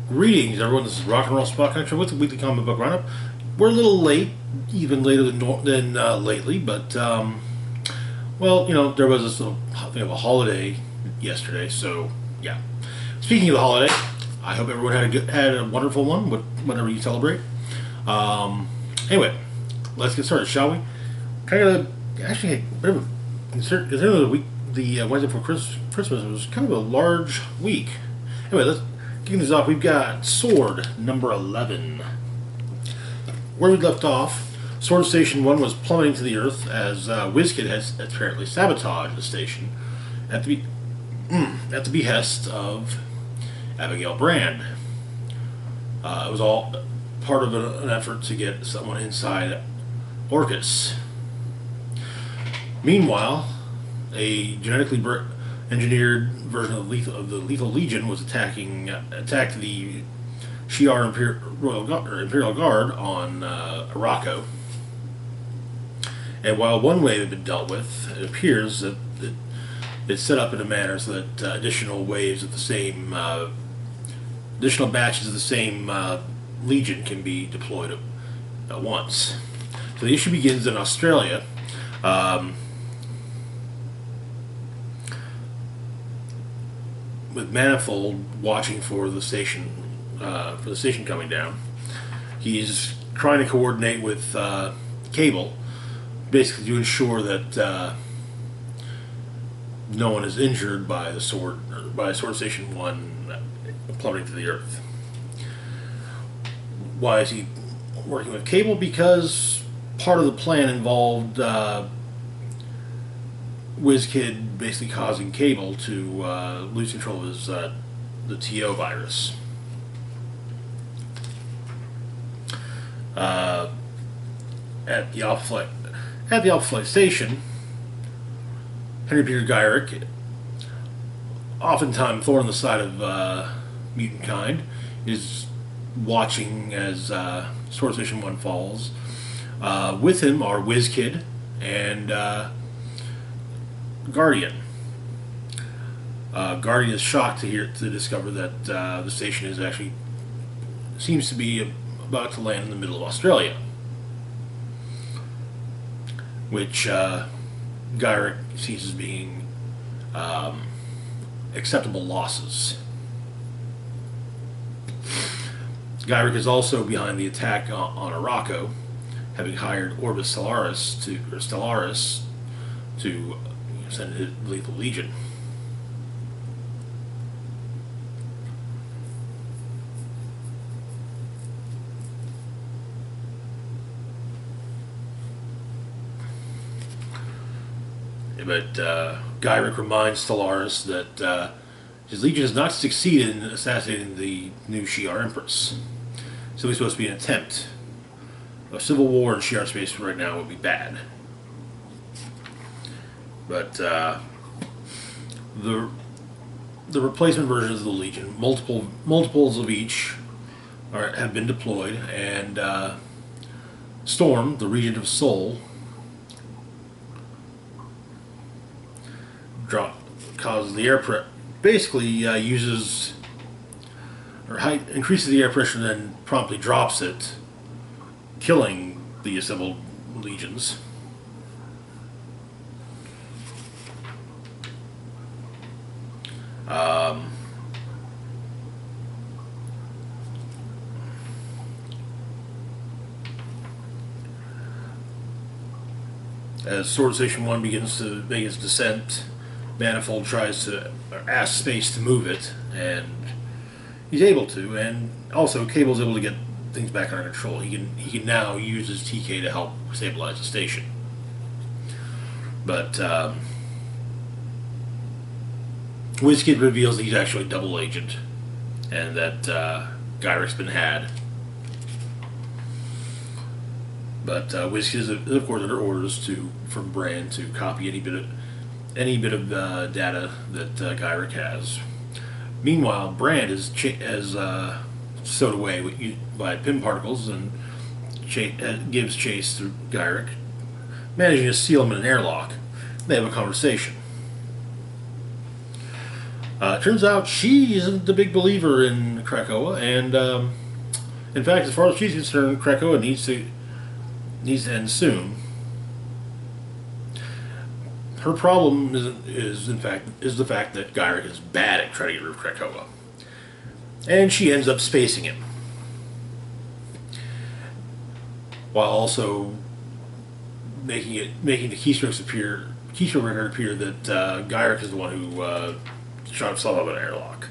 Greetings, everyone. This is Rock and Roll Spot Connection with the weekly comic book roundup. We're a little late, even later than lately, but well, there was this little thing of a holiday yesterday, so yeah. Speaking of the holiday, I hope everyone had a wonderful one, whenever you celebrate. Anyway, let's get started, shall we? Kind of actually a bit of a considering the week, the Wednesday before Christmas was kind of a large week. Anyway, let's kicking this off. We've got Sword number 11. Where we left off, Sword Station 1 was plummeting to the earth as WizKid has apparently sabotaged the station at the behest of Abigail Brand. It was all part of an effort to get someone inside Orcus. Meanwhile, a genetically engineered version of the Lethal Legion was attacked the Shi'ar Imperial Guard on Araco. And while one wave had been dealt with, it appears that it's set up in a manner so that additional waves of the same, additional batches of the same Legion can be deployed at once. So the issue begins in Australia. With Manifold watching for the station coming down. He's trying to coordinate with Cable, basically to ensure that no one is injured by Sword Station 1 plummeting to the earth. Why is he working with Cable? Because part of the plan involved WizKid basically causing Cable to lose control of his the TO virus. At the Alpha Flight station, Henry Peter Gyrick, oftentimes thorn in the side of mutant kind, is watching as Sword Station 1 falls. With him are WizKid and Guardian. Guardian is shocked to discover that the station seems to be about to land in the middle of Australia, which Gyrick sees as being acceptable losses. Gyrick is also behind the attack on Araco, having hired Orbis Stellaris to send his Lethal Legion. But Gyrick reminds Stellaris that his Legion has not succeeded in assassinating the new Shi'ar Empress. So it's supposed to be an attempt. A civil war in Shi'ar space right now would be bad. But the replacement versions of the Legion, multiples of each, have been deployed, and Storm, the Regent of Soul, causes the air pressure. Basically, increases the air pressure, and then promptly drops it, killing the assembled legions. As Sword Station 1 begins to make its descent, Manifold tries to ask Space to move it, and he's able to, and also Cable's able to get things back under control. He can now use his TK to help stabilize the station. But WizKid reveals that he's actually a double agent, and that Gyrick's been had. But WizKid is of course under orders from Brand to copy any bit of data that Gyrick has. Meanwhile, Brand is stowed away by Pym particles and gives chase through Gyrick, managing to seal him in an airlock. They have a conversation. Turns out she isn't a big believer in Krakoa, and in fact, as far as she's concerned, Krakoa needs to end soon. Her problem is the fact that Gyrick is bad at trying to get rid of Krakoa, and she ends up spacing him, while also making the keystroke record appear that Gyrick is the one who shot himself up in an airlock.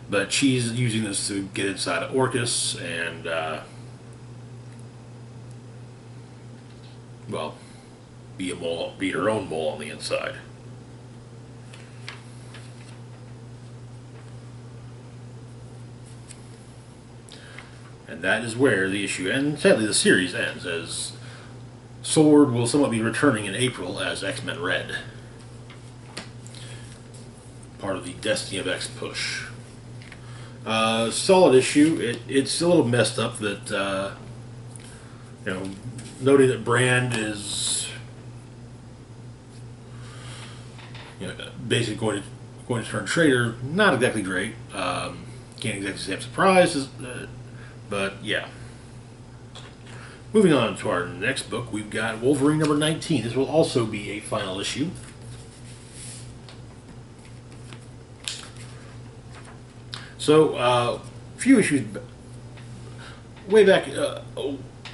But she's using this to get inside of Orcus and, well, be her own mole on the inside. And that is where the issue, and sadly the series ends, as Sword will somewhat be returning in April as X-Men Red. Part of the Destiny of X push. Solid issue. It's a little messed up that, noting that Brand is, basically going to turn traitor. Not exactly great. Can't exactly say I'm surprised, but yeah. Moving on to our next book, we've got Wolverine number 19. This will also be a final issue. So, a few issues way back, a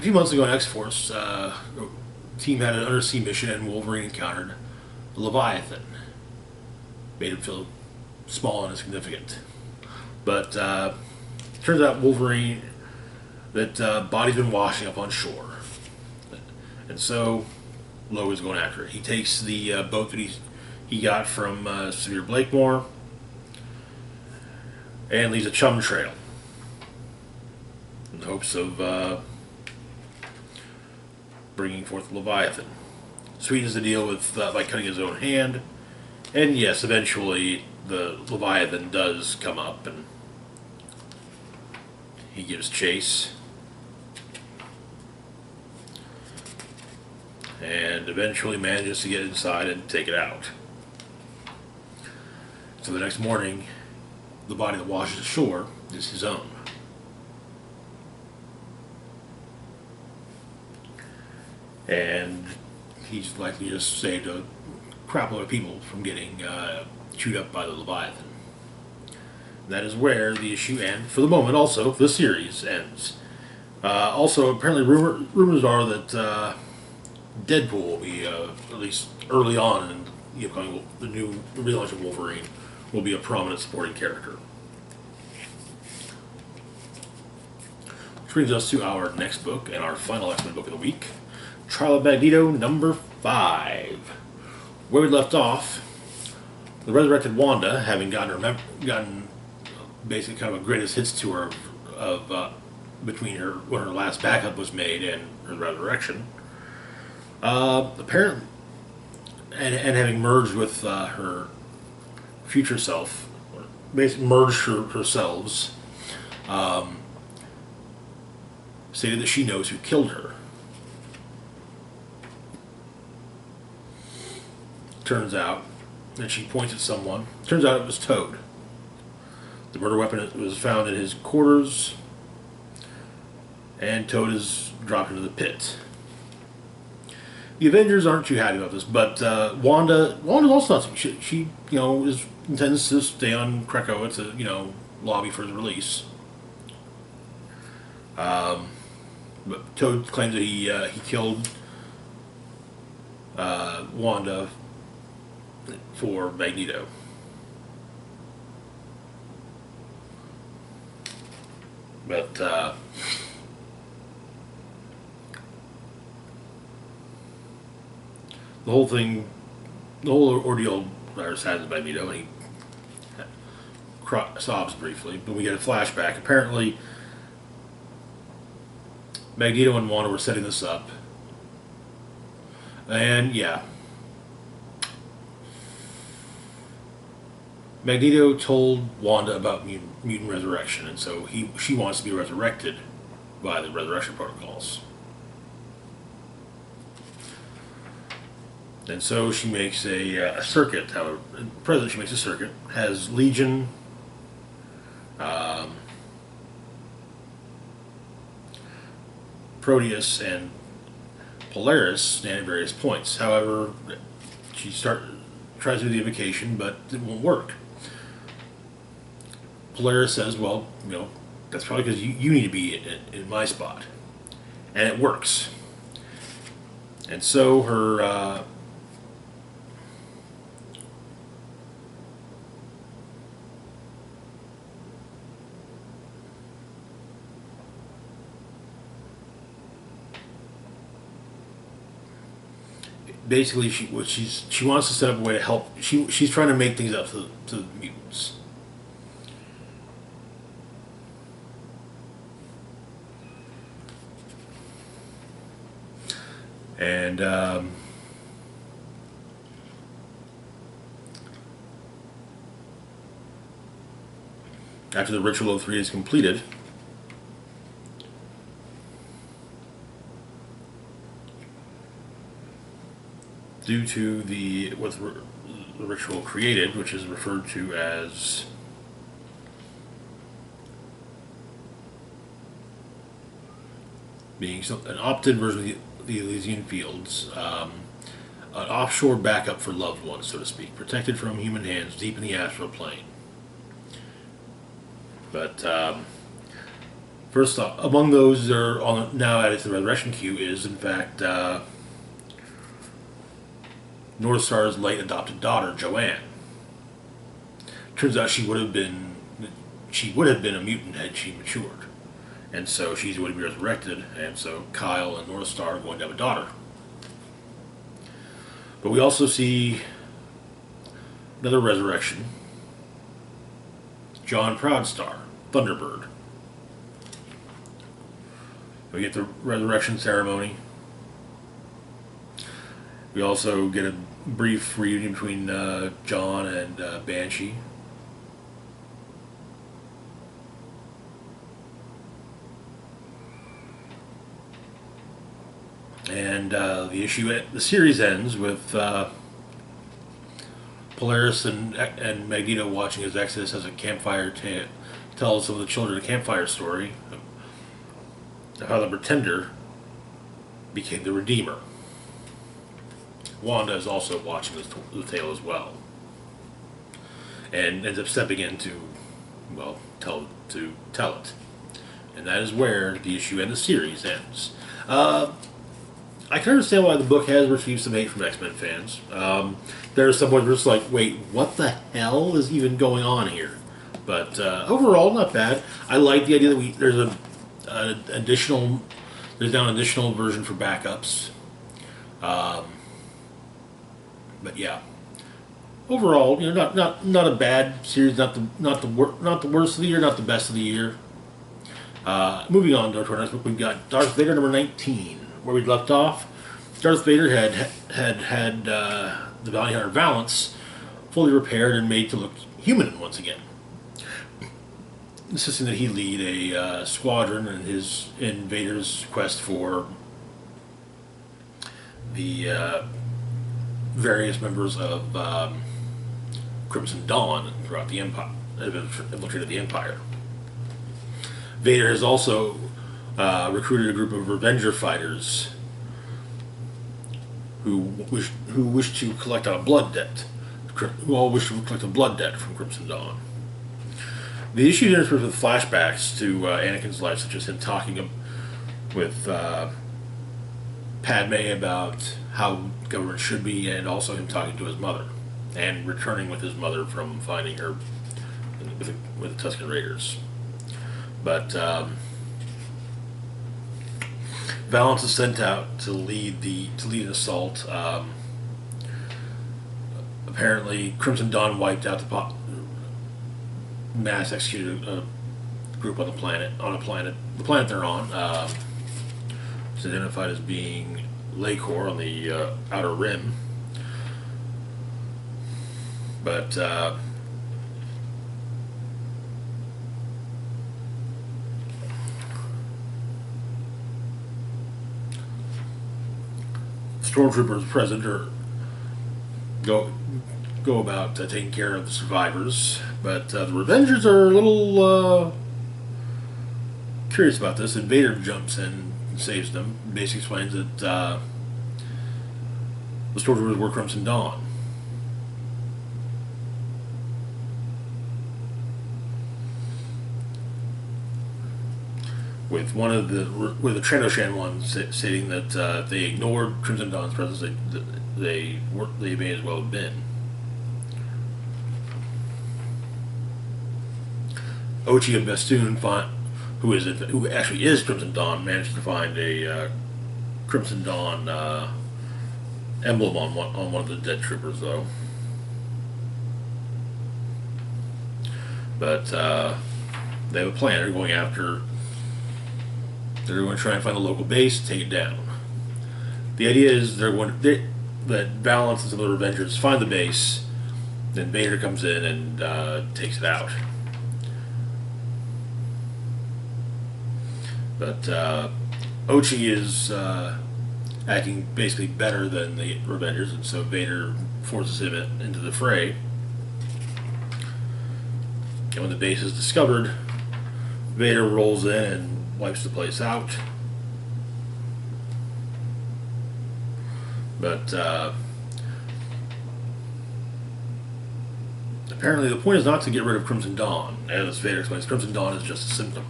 few months ago in X-Force, the team had an undersea mission and Wolverine encountered the Leviathan. Made him feel small and insignificant. But turns out Wolverine, that body's been washing up on shore. And so Logan's going after it. He takes the boat that he got from Severe Blakemore and leaves a chum trail in hopes of bringing forth Leviathan. Sweetens the deal with by cutting his own hand, and yes, eventually the Leviathan does come up, and he gives chase, and eventually manages to get inside and take it out. So the next morning, the body that washes ashore is his own. And he's likely just saved a crap load of people from getting chewed up by the Leviathan. And that is where the issue ends. For the moment, also, the series ends. Also, apparently rumors are that Deadpool will be, at least early on in the new relaunch of Wolverine, will be a prominent supporting character. Which brings us to our next book and our final X-Men book of the week, Trial of Magneto number 5. Where we left off, the resurrected Wanda, having gotten basically kind of a greatest hits tour of between her when her last backup was made and her resurrection, apparently, and having merged with her future self, basically merged herselves, stated that she knows who killed her. Turns out that she points at someone. Turns out it was Toad. The murder weapon was found in his quarters, and Toad is dropped into the pit. The Avengers aren't too happy about this, but Wanda's also not. She intends to stay on Krakoa to lobby for his release. But Toad claims that he killed Wanda for Magneto. But the whole ordeal saddens Magneto, and he sobs briefly. But we get a flashback. Apparently, Magneto and Wanda were setting this up, and yeah, Magneto told Wanda about mutant resurrection, and so she wants to be resurrected by the resurrection protocols. And so she makes a circuit. However, at present she makes a circuit, has Legion, um, Proteus, and Polaris stand at various points. However, she tries to do the invocation, but it won't work. Polaris says, "Well, that's probably because you need to be in my spot," and it works. And so her basically she wants to set up a way to help. She's trying to make things up to the mutants. And after the ritual of 3 is completed, due to the ritual created, which is referred to as being an opted version of the Elysian Fields, an offshore backup for loved ones, so to speak, protected from human hands deep in the astral plane. But first off, among those that are now added to the resurrection queue is, in fact, North Star's late adopted daughter, Joanne. Turns out she would have been a mutant had she matured. And so she's going to be resurrected, and so Kyle and North Star are going to have a daughter. But we also see another resurrection. John Proudstar, Thunderbird. We get the resurrection ceremony. We also get a brief reunion between John and Banshee. And the series ends with Polaris and Magneto watching his exodus as a campfire tells some of the children a campfire story of how the Pretender became the Redeemer. Wanda is also watching the tale as well, and ends up stepping in to tell it, and that is where the issue and the series ends. I can understand why the book has received some hate from X-Men fans. There's someone who's like, wait, what the hell is even going on here? But overall, not bad. I like the idea that there's an additional version for backups. But yeah, overall, not a bad series. Not the worst of the year, not the best of the year. Moving on to our next book, we've got Darth Vader number 19. Where we left off, Darth Vader had the bounty hunter Valance fully repaired and made to look human once again, insisting that he lead a squadron in Vader's quest for the various members of Crimson Dawn throughout the Empire, infiltrated the Empire. Vader has also recruited a group of Revenger fighters who wish to collect a blood debt. Who all wish to collect a blood debt from Crimson Dawn. The issue interspersed with flashbacks to Anakin's life, such as him talking with Padme about how government should be, and also him talking to his mother, and returning with his mother from finding her with the Tusken Raiders. But Valance is sent out to lead an assault. Apparently, Crimson Dawn wiped out mass executed a group on the planet. The planet they're on is identified as being Lakor on the Outer Rim. But stormtroopers present go go about taking care of the survivors. But the Revengers are a little curious about this, and Vader jumps in and saves them. Basically explains that the Stormtroopers were Crimson Dawn. With the Trandoshan one stating that they ignored Crimson Dawn's presence, they may as well have been. Ochi of Bestoon, who actually is Crimson Dawn, managed to find a Crimson Dawn emblem on one of the dead troopers, though. But they have a plan. They're going after. They're going to try and find a local base, take it down. The idea is that Valance and some of the Revengers find the base, then Vader comes in and takes it out. But Ochi is acting basically better than the Revengers, and so Vader forces him into the fray. And when the base is discovered, Vader rolls in and wipes the place out. But apparently the point is not to get rid of Crimson Dawn. As Vader explains, Crimson Dawn is just a symptom.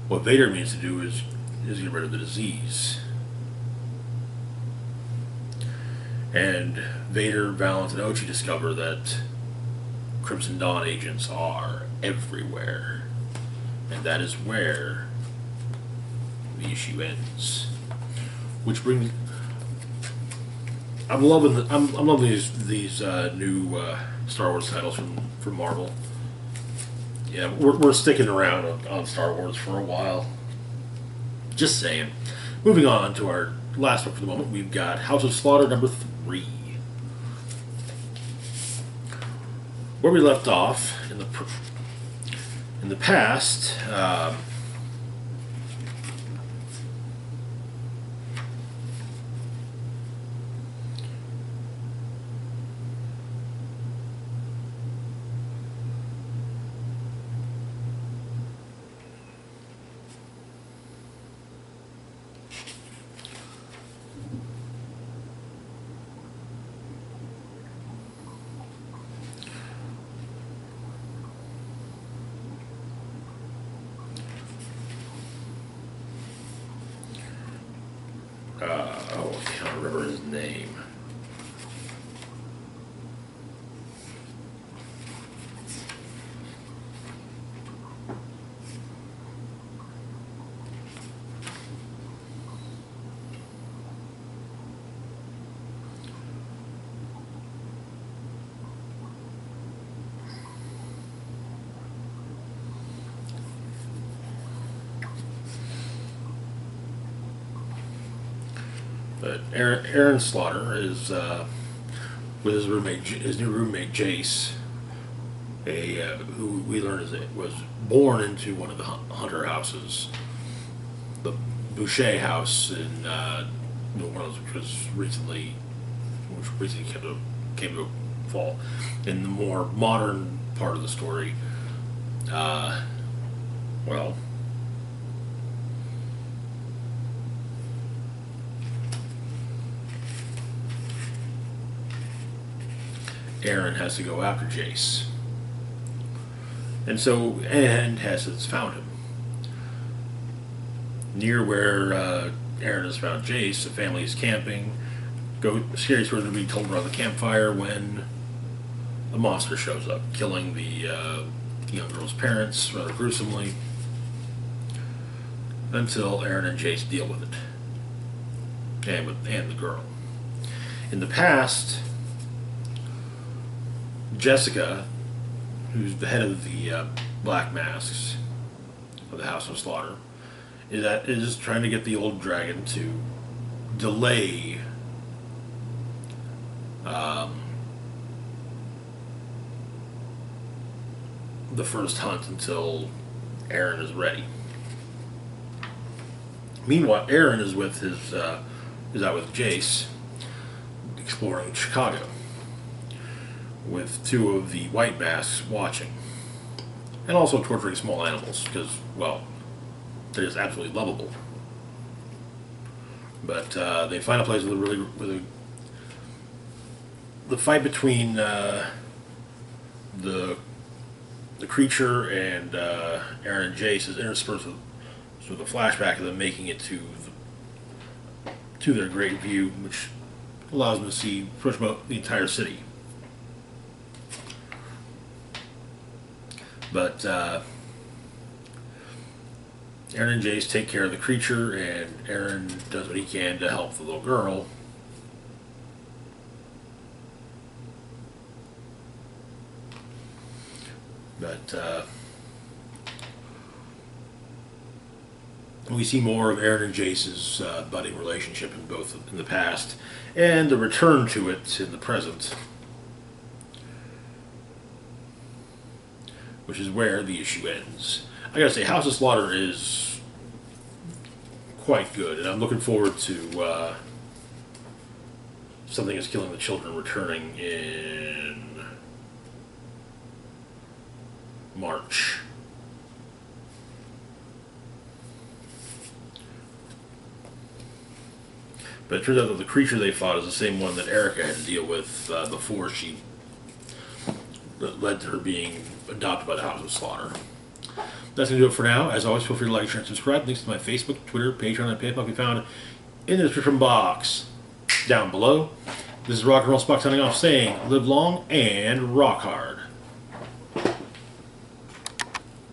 What Vader means to do is get rid of the disease. And Vader, Valance, and Ochi discover that Crimson Dawn agents are everywhere. And that is where the issue ends. Which brings... I'm loving these new Star Wars titles from Marvel. Yeah, we're sticking around on Star Wars for a while. Just saying. Moving on to our last book for the moment, we've got House of Slaughter number 3. Where we left off in the past, I can't remember his name. But Aaron Slaughter is with his new roommate Jace, who we learn was born into one of the Hunter houses, the Boucher house in New Orleans, which recently came to a fall. In the more modern part of the story, well. Aaron has to go after Jace. And has found him. Near where Aaron has found Jace, the family is camping. Scary stories are being told around the campfire when a monster shows up, killing the young girl's parents rather gruesomely, until Aaron and Jace deal with it. And the girl. In the past, Jessica, who's the head of the Black Masks of the House of Slaughter, is trying to get the old dragon to delay the first hunt until Aaron is ready. Meanwhile, Aaron is with his is out with Jace, exploring Chicago, with two of the white masks watching, and also torturing small animals because, well, they're just absolutely lovable. But they find a place where the fight between the creature and Aaron and Jace is interspersed with a flashback of them making it to their great view, which allows them to see pretty much the entire city. But Aaron and Jace take care of the creature, and Aaron does what he can to help the little girl. But we see more of Aaron and Jace's budding relationship in the past, and the return to it in the present, which is where the issue ends. I gotta say, House of Slaughter is quite good, and I'm looking forward to Something Is Killing the Children returning in March. But it turns out that the creature they fought is the same one that Erica had to deal with before she led to her being adopted by the House of Slaughter. That's going to do it for now. As always, feel free to like, share, and subscribe. Links to my Facebook, Twitter, Patreon, and PayPal can be found in the description box down below. This is Rock and Roll Spock signing off saying, live long and rock hard.